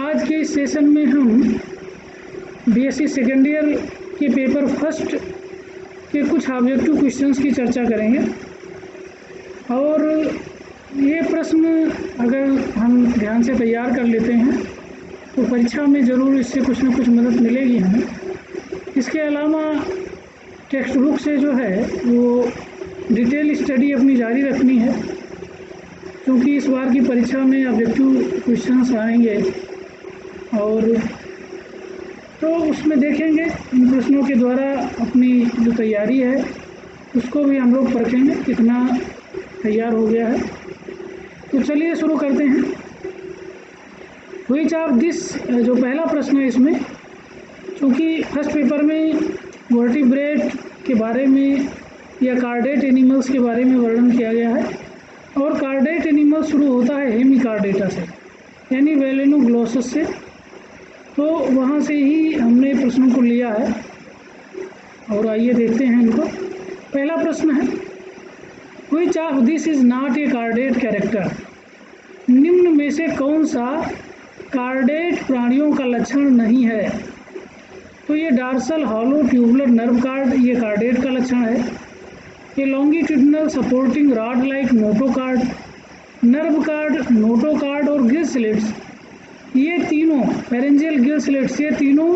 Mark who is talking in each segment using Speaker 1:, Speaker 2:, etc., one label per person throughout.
Speaker 1: आज के इस सेशन में हम बीएससी सेकेंड ईयर के पेपर फर्स्ट के कुछ ऑब्जेक्टिव क्वेश्चंस की चर्चा करेंगे। और ये प्रश्न अगर हम ध्यान से तैयार कर लेते हैं तो परीक्षा में ज़रूर इससे कुछ ना कुछ मदद मिलेगी हमें। इसके अलावा टेक्स्ट बुक से जो है वो डिटेल स्टडी अपनी जारी रखनी है, क्योंकि इस बार की परीक्षा में ऑब्जेक्टिव क्वेश्चंस आएंगे और तो उसमें देखेंगे इन प्रश्नों के द्वारा अपनी जो तैयारी है उसको भी हम लोग परखेंगे कितना तैयार हो गया है। तो चलिए शुरू करते हैं। व्हिच ऑफ दिस, जो पहला प्रश्न है इसमें, चूँकि फर्स्ट पेपर में वर्टिब्रेट के बारे में या कार्डेट एनिमल्स के बारे में वर्णन किया गया है और कार्डेट एनिमल शुरू होता है हेमिकार्डेटा से यानी वेलेनोग्लोसस से, तो वहाँ से ही हमने प्रश्नों को लिया है। और आइए देखते हैं इनको। पहला प्रश्न है which of this is not a chordate character, निम्न में से कौन सा कार्डेट प्राणियों का लक्षण नहीं है। तो ये dorsal hollow tubular nerve card, ये कार्डेट का लक्षण है। ये longitudinal supporting rod like notochord, nerve card, notochord और गिल स्लिट्स, ये तीनों फेरेंजियल गिल स्लिट्स, ये तीनों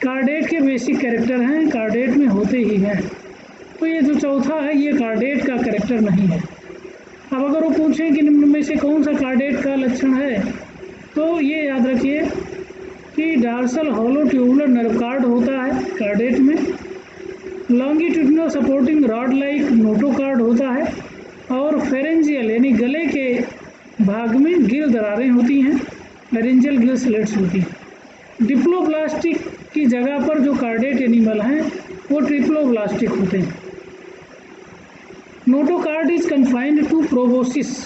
Speaker 1: कार्डेट के बेसिक कैरेक्टर हैं, कार्डेट में होते ही हैं। तो ये जो चौथा है ये कार्डेट का कैरेक्टर नहीं है। अब अगर वो पूछें कि निम्न में से कौन सा कार्डेट का लक्षण है, तो ये याद रखिए कि dorsal hollow tubular nerve card होता है कार्डेट में, longitudinal supporting rod like notochord होता है और फेरेंजियल यानी गले के भाग में गिल दरारें होती हैं, फेरेंजियल गिल स्लिट्स होती हैं। डिप्लोब्लास्टिक की जगह पर जो कार्डेट एनिमल हैं वो ट्रिप्लोब्लास्टिक होते हैं। Notochord is confined to proboscis,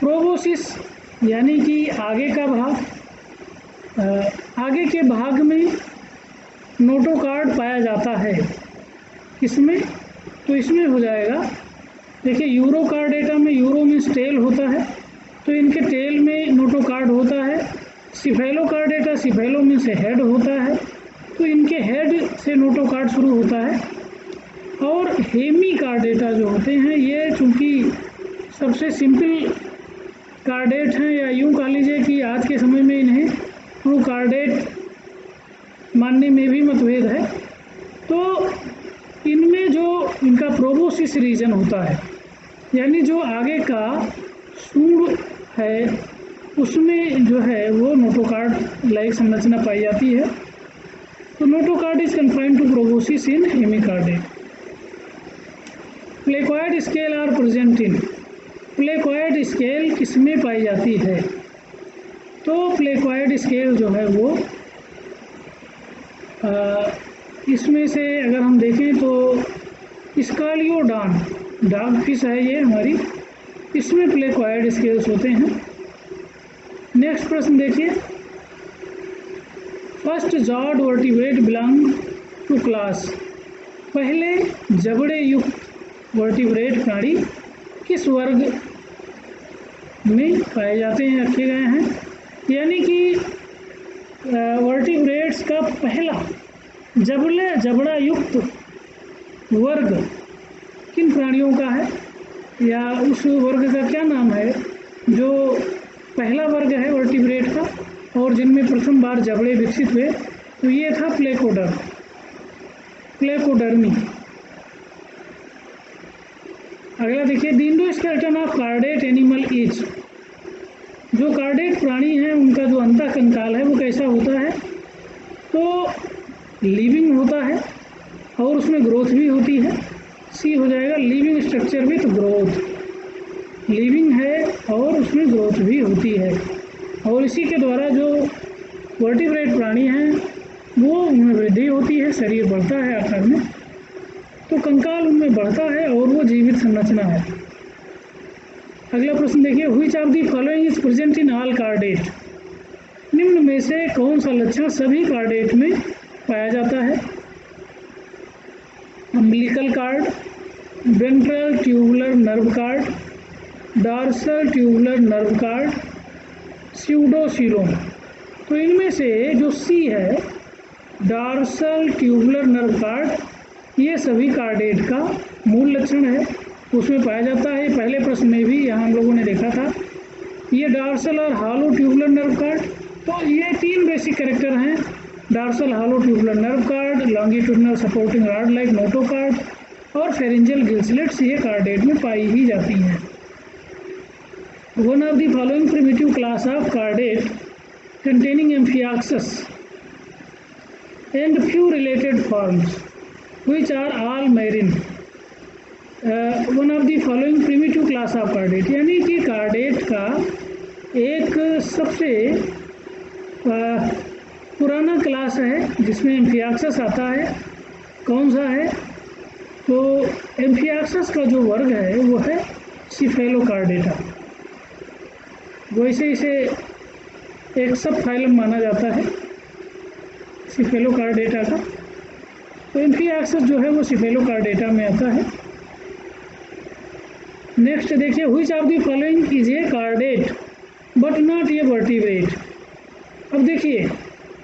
Speaker 1: proboscis यानी कि आगे का भाग, आगे के भाग में नोटोकार्ड पाया जाता है। किसमें? तो इसमें हो जाएगा, देखिए यूरोकार्डेटा में, यूरो में टेल होता है तो इनके टेल में नोटोकार्ड होता है। सिफेलोकार्डेटा, सिफेलो में से हेड होता है तो इनके हेड से नोटोकार्ड शुरू होता है। और हेमिकार्डेटा जो होते हैं ये चूँकि सबसे सिंपल कार्डेट हैं, या यूँ कह लीजिए कि आज के समय में इन्हें ट्रू कार्डेट मानने में भी मतभेद है। तो इनमें जो इनका प्रोबोसिस रीजन होता है यानी जो आगे का सूंड है उसमें जो है वो नोटोकार्ड लाइक संरचना पाई जाती है। तो notochord is confined to proboscis in hemichordate. Placoid scale are present in, placoid scale किसमें पाई जाती है? तो प्लेकोइड स्केल जो है वो इसमें से अगर हम देखें तो स्कालियोडान डॉग फिश है ये हमारी, इसमें प्लेकोइड स्केल्स होते हैं। नेक्स्ट प्रश्न देखिए, first jawed vertebrate belong to class, पहले जबड़े युक्त वर्टिब्रेट प्राणी किस वर्ग में पाए जाते हैं, रखे गए हैं। यानी कि वर्टिब्रेट्स का पहला जबड़ा युक्त वर्ग किन प्राणियों का है, या उस वर्ग का क्या नाम है जो पहला वर्ग है वर्टिब्रेट का और जिनमें प्रथम बार जबड़े विकसित हुए। तो ये था प्लेकोडर्मी। अगला देखिए, the endoskeleton of chordate animal is, जो कार्डेट प्राणी हैं उनका जो अंतःकंकाल है वो कैसा होता है? तो लिविंग होता है और उसमें ग्रोथ भी होती है। सी हो जाएगा, living structure with growth, living है और उसमें ग्रोथ भी होती है। और इसी के द्वारा जो वर्टिब्रेट प्राणी हैं वो उनमें वृद्धि होती है, शरीर बढ़ता है आकार में, तो कंकाल उनमें बढ़ता है और वो जीवित संरचना है। अगला प्रश्न देखिए, which of the following is present in all chordate, निम्न में से कौन सा लक्षण सभी कार्डेट में पाया जाता है? Umbilical cord, ventral tubular nerve cord, dorsal tubular nerve cord, pseudocoelom. तो इनमें से जो सी है, डॉर्सल ट्यूबुलर नर्व कार्ड, ये सभी कार्डेट का मूल लक्षण है, उसमें पाया जाता है। पहले प्रश्न में भी यहाँ हम लोगों ने देखा था। ये डॉर्सल और हॉलो ट्यूबुलर नर्व कार्ड, तो ये तीन बेसिक कैरेक्टर हैं, dorsal hollow tubular nerve cord, longitudinal supporting rod like notochord और फेरेंजियल गिल्सलेट्स, ये कार्डेट में पाई ही जाती हैं। One of the following primitive class of chordate containing Amphioxus and few related forms which are all marine. One of the following primitive class of कार्डेट, यानी कि कार्डेट का एक सबसे पुराना क्लास है जिसमें एम्फियाक्सस आता है। कौन सा है? तो एम्फियाक्सस का जो वर्ग है वो है सिफेलोकार्डेटा। वैसे इसे एक सब फाइलम माना जाता है सिफेलोकार्डेटा का। तो एम्फियाक्सस जो है वो सिफेलोकार्डेटा में आता है। नेक्स्ट देखिए, which of the following is a chordate but not a vertebrate. अब देखिए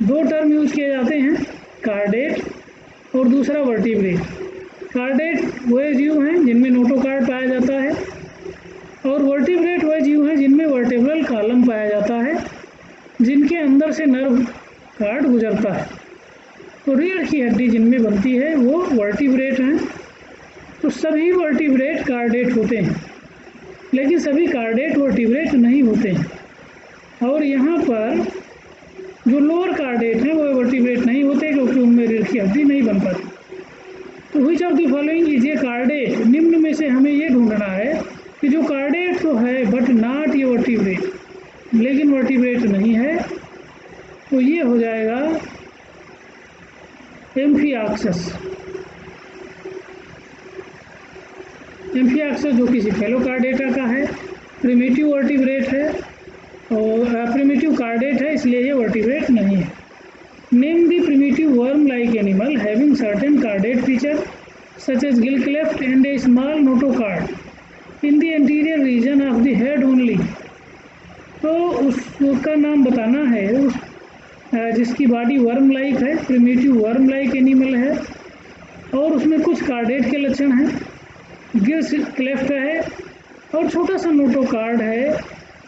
Speaker 1: दो टर्म यूज किए जाते हैं, कार्डेट और दूसरा वर्टिब्रेट। कार्डेट वह जीव हैं जिनमें नोटोकार्ड पाया जाता है, और वर्टिब्रेट वह जीव हैं जिनमें वर्टेब्रल कॉलम पाया जाता है, जिनके अंदर से नर्व कार्ड गुजरता है। तो रीढ़ की हड्डी जिनमें बनती है वो वर्टिब्रेट हैं। तो सभी वर्टिब्रेट कार्डेट होते हैं, लेकिन सभी कार्डेट वर्टिब्रेट नहीं होते हैं। और यहाँ पर जो लोअर कार्डेट हैं वो वर्टिब्रेट नहीं होते क्योंकि उनमें रीढ़ की हड्डी नहीं बन पाती। तो which of the following is a chordate, निम्न में से हमें ये ढूंढना है कि जो कार्डेट तो है बट नॉट ए वर्टिब्रेट, लेकिन वर्टिब्रेट नहीं है, तो ये हो जाएगा एम्फियाक्सस। एम्फियाक्सस जो कि सिफेलोकार्डेटा का है, प्रिमिटिव वर्टिब्रेट है और प्रिमिटिव कार्डेट है, इसलिए ये वर्टिब्रेट नहीं है। Name the primitive worm like animal having certain chordate feature such as gill cleft and a small notochord in the anterior region of the head only. तो उसका नाम बताना है, उस जिसकी बॉडी वर्म लाइक है, प्रिमिटिव वर्म लाइक एनिमल है और उसमें कुछ कार्डेट के लक्षण हैं, गिल्स क्लेफ्ट है और छोटा सा नोटोकार्ड है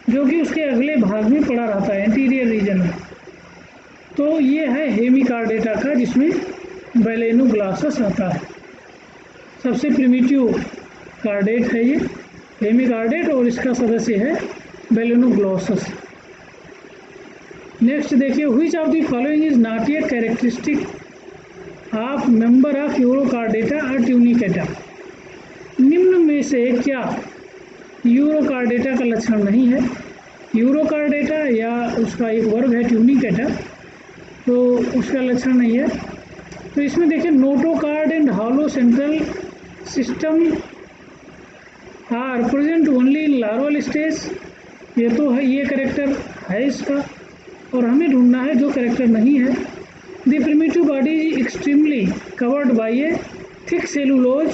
Speaker 1: जो कि उसके अगले भाग में पड़ा रहता है, एंटीरियर रीजन में। तो ये है हेमिकार्डेटा का, जिसमें बैलेनोग्लॉसस आता है। सबसे प्रिमिटिव कार्डेट है ये हेमिकार्डेट और इसका सदस्य है बैलेनोग्लॉसस। नेक्स्ट देखिए, which of the following is not a characteristic of member of urochordata और ट्यूनिकेटा। निम्न में से क्या यूरोकार्डेटा का लक्षण नहीं है? यूरोकार्डेटा या उसका एक वर्ग है ट्यूनिकेटा, तो उसका लक्षण नहीं है। तो इसमें देखिए, notochord and hollow central system are present only in larval stage. ये तो है, ये करेक्टर है इसका, और हमें ढूंढना है जो करेक्टर नहीं है। The primitive body is extremely covered by a thick cellulose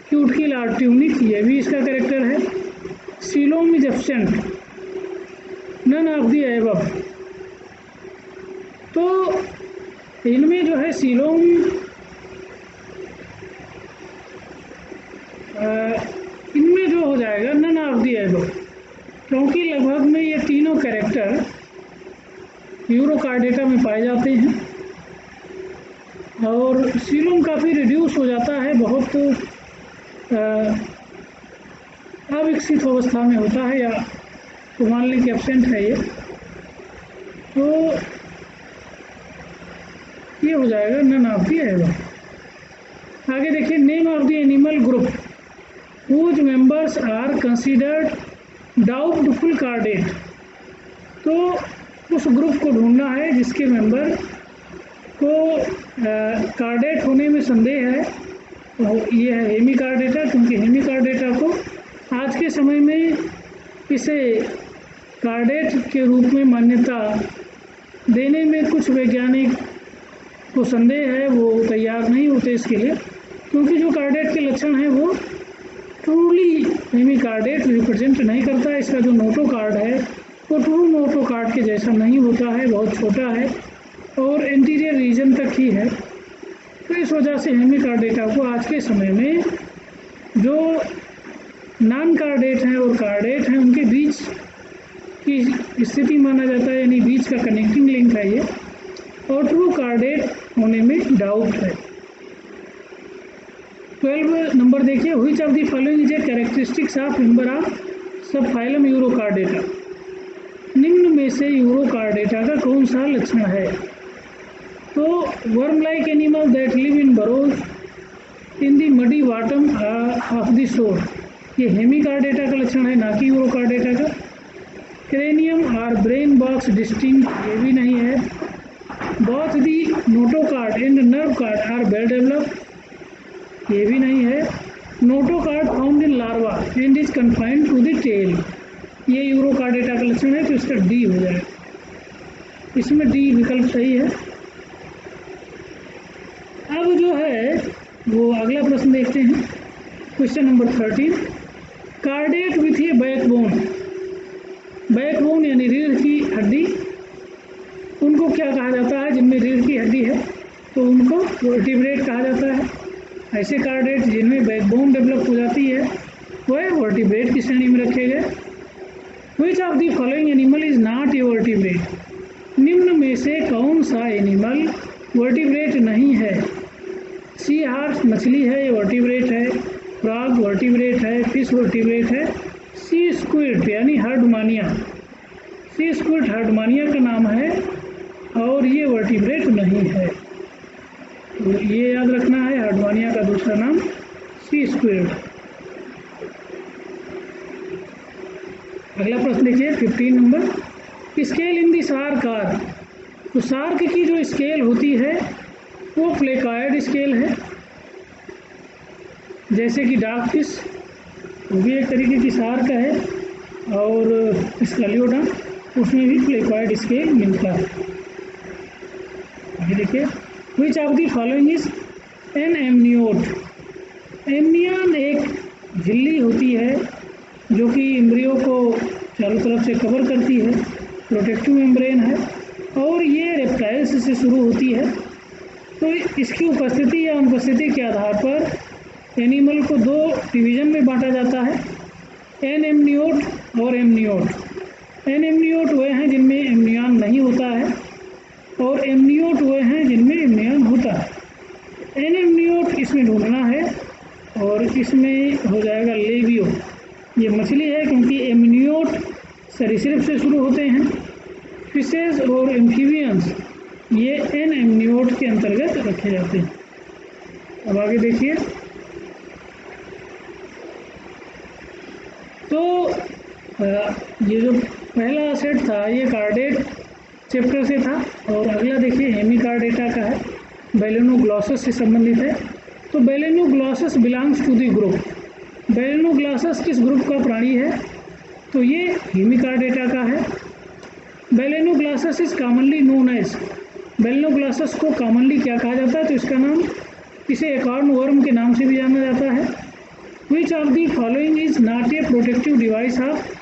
Speaker 1: cuticle और ट्यूनिक, ये भी इसका करेक्टर है। Coelom is absent, none of the above. तो इनमें जो है सीलोम इनमें जो हो जाएगा नन ऑफ द एबव, क्योंकि लगभग में ये तीनों कैरेक्टर यूरोकार्डेटा में पाए जाते हैं और सीलोम काफ़ी रिड्यूस हो जाता है, बहुत अविकसित अवस्था में होता है, या तो मान लें कि एब्सेंट है ये। तो ये हो जाएगा नन ऑफ द एबव। आगे देखिए, name of the animal group whose members are considered doubtful chordate. तो उस ग्रुप को ढूंढना है जिसके मेंबर को कार्डेट होने में संदेह है। तो ये है हेमिकार्डेटा, क्योंकि हेमिकार्डेटा को आज के समय में इसे कार्डेट के रूप में मान्यता देने में कुछ वैज्ञानिक को संदेह है, वो तैयार नहीं होते इसके लिए, क्योंकि जो कार्डेट के लक्षण हैं वो ट्रूली हेमिकार्डेट रिप्रेजेंट नहीं करता है। इसका जो नोटोकार्ड है वो ट्रू नोटोकार्ड के जैसा नहीं होता है, बहुत छोटा है और एंटीरियर रीजन तक ही है। तो इस वजह से हेमिकार्डेटा को आज के समय में जो नॉन कार्डेट हैं और कार्डेट हैं उनके बीच की स्थिति माना जाता है, यानी बीच का कनेक्टिंग लिंक है ये, और ट्रू कार्डेट होने में डाउट है। 12 नंबर देखिए, which of the following is A characteristics of member of सब फाइलम यूरोकार्डेटा। निम्न में से यूरोकार्डेटा का कौन सा लक्षण है? तो worm like animal that live in burrows in the muddy bottom of the shore, ये हेमिकार्डेटा का लक्षण है, ना कि यूरोकार्डेटा का। क्रेनियम और ब्रेन बॉक्स डिस्टिंक्ट, ये भी नहीं है। Both the notochord and nerve cord are well developed, ये भी नहीं है। Notochord found in larva and is confined to the tail, ये यूरोकार्डेटा का लक्षण है, तो इसका डी हो जाए, इसमें डी विकल्प सही है। अब जो है वो अगला प्रश्न देखते हैं, question number 13। Chordate with a backbone, backbone यानी रीढ़ की हड्डी, उनको क्या कहा जाता है? जिनमें रीढ़ की हड्डी है तो उनको वर्टिब्रेट कहा जाता है। ऐसे कार्डेट जिनमें बैकबोन डेवलप हो जाती है वह वर्टिब्रेट की श्रेणी में रखे गए। Which of the following animal is not a vertebrate, निम्न में से कौन सा एनिमल वर्टिब्रेट नहीं है? सी हार्स मछली है, ये वर्टिब्रेट है। फ्रॉग वर्टिब्रेट है, फिश वर्टिब्रेट है। सी स्क्विड यानी हार्डमानिया, सी स्क्विड हार्डमानिया का नाम है और ये वर्टिब्रेट नहीं है, तो ये याद रखना है, हार्डमानिया का दूसरा नाम सी स्क्विड। अगला प्रश्न देखिए 15 number, scale in the shark are, तो शार्क की जो स्केल होती है वो प्लेकॉइड स्केल है, जैसे कि डार्क फिश वो भी एक तरीके की शार्क है, और स्केलियोडन उसमें भी प्लेकॉइड स्केल मिलता है। आगे देखिए, which of the following is an amniote, amnion एक झिल्ली होती है जो कि एम्ब्रियो को चारों तरफ से कवर करती है, प्रोटेक्टिव मेम्ब्रेन है, और ये रेप्टाइल्स से शुरू होती है। तो इसकी उपस्थिति या अनुपस्थिति के आधार पर एनिमल को दो डिवीज़न में बांटा जाता है, एन एमनियोट और एमनियोट। एन एमनियोट वह हैं जिनमें एमनियन नहीं होता है और एमनियोट वह हैं जिनमें एमनियन होता है। एन एमनियोट इसमें ढूंढना है और इसमें हो जाएगा लेबियो, ये मछली है क्योंकि एमनियोट सरीसृप से शुरू होते हैं। फिशेज और एम्फीबियंस ये एन एमनियोट के अंतर्गत रखे जाते हैं। अब आगे देखिए, तो ये जो पहला सेट था ये कार्डेट चैप्टर से था, और अगला देखिए हेमिकार्डेटा का है, बेलेनोग्लॉसस से संबंधित है। तो Balanoglossus belongs to the group, Balanoglossus किस ग्रुप का प्राणी है? तो ये हेमिकार्डेटा का है। Balanoglossus is commonly known as, Balanoglossus को कॉमनली क्या कहा जाता है? तो इसका नाम, इसे एकॉर्न वर्म के नाम से भी जाना जाता है। Which of the following is not A protective device of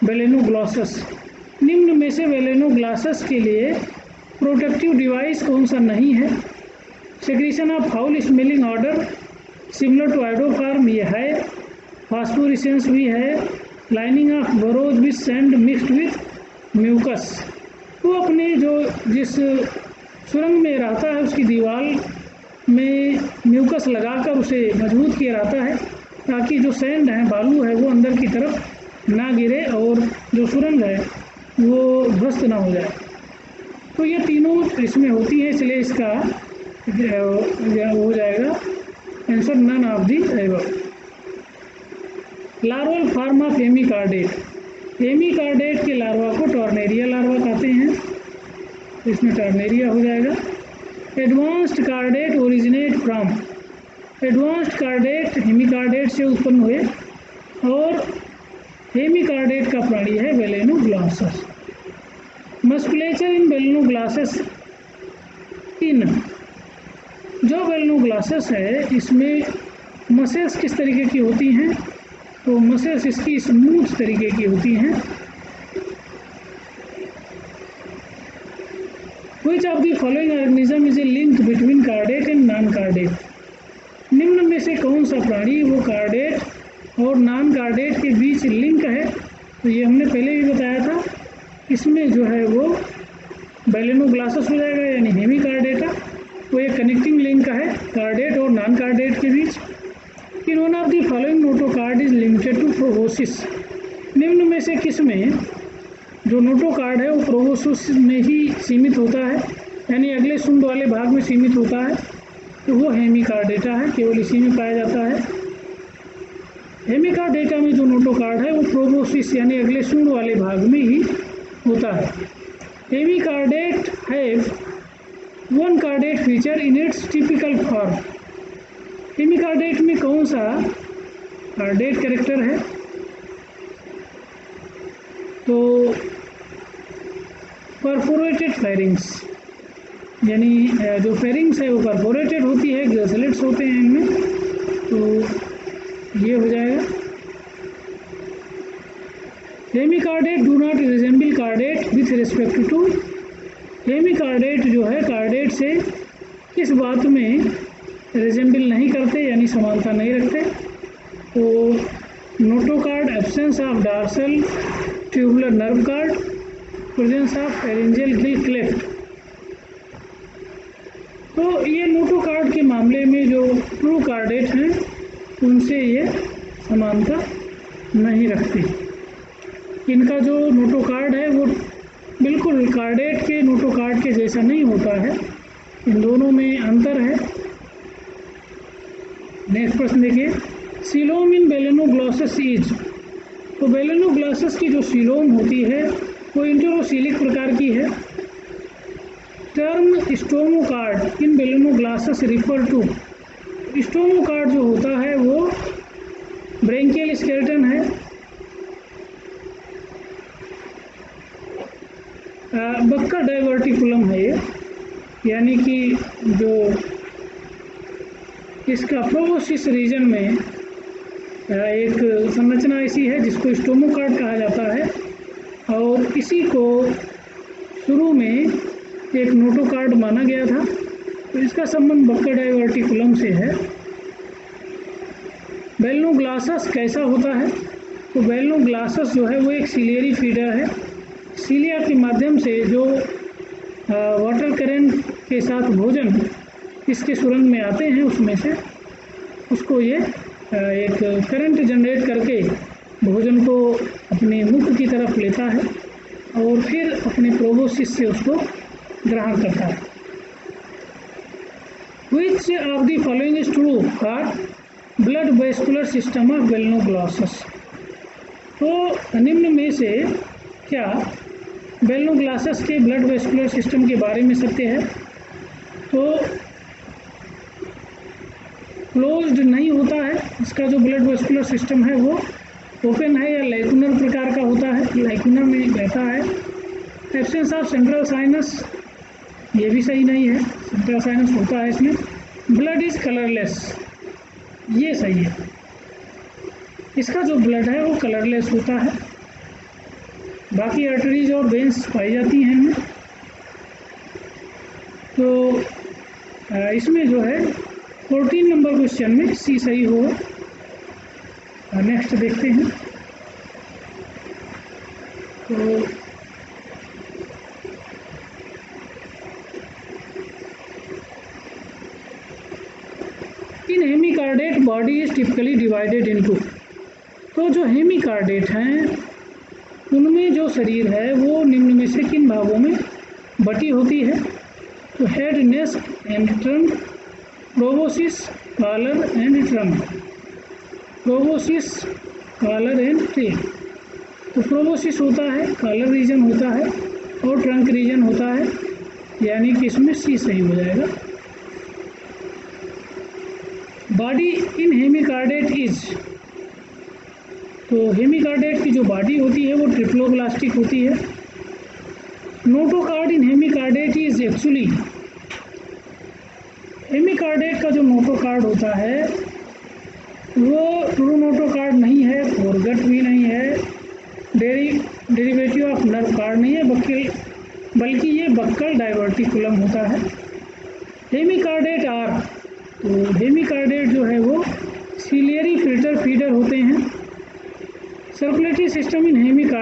Speaker 1: Balanoglossus, निम्न में से बेलेनोग्लॉसस के लिए प्रोटेक्टिव डिवाइस कौन सा नहीं है? Secretion of foul smelling odour similar to iodoform ये है, फास्फोरेसेंस भी है, lining of burrows with sand mixed with mucus, वो अपने जो जिस सुरंग में रहता है उसकी दीवार में म्यूकस लगाकर उसे मजबूत किया रहता है ताकि जो सैंड है, बालू है, वो अंदर की तरफ ना गिरे और जो सुरंग है वो ध्वस्त ना हो जाए। तो ये तीनों इसमें होती हैं, इसलिए इसका हो जाएगा answer none of the above. Larval form of hemichordate, hemichordate के लार्वा को टॉर्नेरिया लार्वा कहते हैं, तो इसमें टॉर्नेरिया हो जाएगा। एडवांस्ड कार्डेट ओरिजिनेट फ्रॉम, एडवांस्ड कार्डेट हेमिकार्डेट से उत्पन्न हुए और हेमिकार्डेट का प्राणी है बेलेनोग्लॉसस। मस्कुलेचर इन बेलेनोग्लॉसस इन, जो बेलेनोग्लॉसस है इसमें मसल्स किस तरीके की होती हैं? तो मसल्स इसकी स्मूथ तरीके की होती हैं which of the following organism is a link between chordate and non chordate? निम्न में से कौन सा प्राणी वो कार्डेट और नॉन कार्डेट के बीच लिंक है? तो ये हमने पहले भी बताया था, इसमें जो है वो बैलेनोग्लासस हो जाएगा, यानी हेमी कार्डेटा। वो एक कनेक्टिंग लिंक है कार्डेट और नॉन कार्डेट के बीच। In one of the following notochord is limited to proboscis. निम्न में से किस में जो नोटोकार्ड है वो प्रोबोसिस में ही सीमित होता है, यानी अगले शुंड वाले भाग में सीमित होता है, तो वो हेमिकार्डेटा है, केवल इसी में पाया जाता है। हेमिकार्डेटा में जो नोटोकार्ड है वो प्रोबोसिस यानी अगले शुंड वाले भाग में ही होता है। Hemichordate have one chordate feature in its typical form. Hemichordate में कौन सा कार्डेट कैरेक्टर है? तो परफोरेटेड फेरिंग्स, यानी जो फेरिंग्स है वो परफोरेटेड होती है, ग्रेसलेट्स होते हैं इनमें, तो ये हो जाएगा। Hemichordate do not resemble chordate with respect to. Hemichordate जो है कार्डेट से किस बात में रिजेंबल नहीं करते, यानी समानता नहीं रखते? तो notochord absence of dorsal tubular nerve card, presence of pharyngeal Gill cleft. तो ये नोटोकार्ड के मामले में जो ट्रू कार्डेट हैं उनसे ये समानता नहीं रखती। इनका जो नोटोकार्ड है वो बिल्कुल कार्डेट के नोटोकार्ड के जैसा नहीं होता है, इन दोनों में अंतर है। नेक्स्ट प्रश्न देखिए, सीलोम इन बैलेनोग्लॉसस इज। तो बैलेनोग्लॉसस की जो सीलोम होती है वो इंटेरोसीलिक प्रकार की है। Term stomochord in balanoglossus refer to. Stomochord जो होता है वो ब्रेंकियल स्केलेटन है। बक्का डाइवर्टिकुलम है ये, यानी कि जो इसका प्रोबोसिस रीजन में एक संरचना ऐसी है जिसको स्टोमोकार्ड कहा जाता है, और इसी को शुरू में एक नोटोकार्ड माना गया था। तो इसका संबंध बक्का डाइवर्टिकुलम से है। बैलेनोग्लॉसस कैसा होता है? तो बैलेनोग्लॉसस जो है वो एक सिलियरी फीडर है। सीलिया के माध्यम से जो वाटर करंट के साथ भोजन इसके सुरंग में आते हैं उसमें से उसको ये एक करंट जनरेट करके भोजन को अपने मुख की तरफ लेता है और फिर अपने प्रोबोसिस से उसको ग्रहण करता है। विच of the following is true for blood vascular system of Balanoglossus. तो निम्न में से क्या बैलेनोग्लॉसस के ब्लड वेस्कुलर सिस्टम के बारे में सत्य है? तो क्लोज्ड नहीं होता है, इसका जो ब्लड वेस्कुलर सिस्टम है वो ओपन है या लाइकुनर प्रकार का होता है, लाइकुनर में बहता है। एब्सेंस ऑफ सेंट्रल साइनस, ये भी सही नहीं है, सेंट्रल साइनस होता है इसमें। ब्लड इज कलरलेस, ये सही है, इसका जो ब्लड है वो कलरलेस होता है। बाकी आर्टरीज और वेन्स पाई जाती हैं इनमें। तो इसमें जो है 14 नंबर क्वेश्चन में सी सही होगा। नेक्स्ट देखते हैं। तो in hemichordate body is typically divided into. तो जो हेमिकार्डेट हैं उनमें जो शरीर है वो निम्न में से किन भागों में बटी होती है? तो head, neck and trunk, proboscis, collar and trunk. Proboscis, collar and tail. तो प्रोबोसिस होता है, कॉलर रीजन होता है और ट्रंक रीजन होता है, यानी कि इसमें सी सही हो जाएगा। Body in hemichordate is. तो हेमिकार्डेट की जो बॉडी होती है वो ट्रिप्लोब्लास्टिक होती है। Notochord in hemichordate is actually. Hemichordate का जो नोटोकार्ड होता है वो ट्रू नोटोकार्ड नहीं है, फोरगट भी नहीं है, डेरिवेटिव ऑफ नर्व कार्ड नहीं है, बल्कि बल्कि ये बक्कल डाइवर्टिकुलम होता है। हेमिकार्डेट आर, तो हेमिकार्डेट जो है वो सीलियरी फिल्टर फीडर होते हैं। Circulatory system in हेमिकार्डेट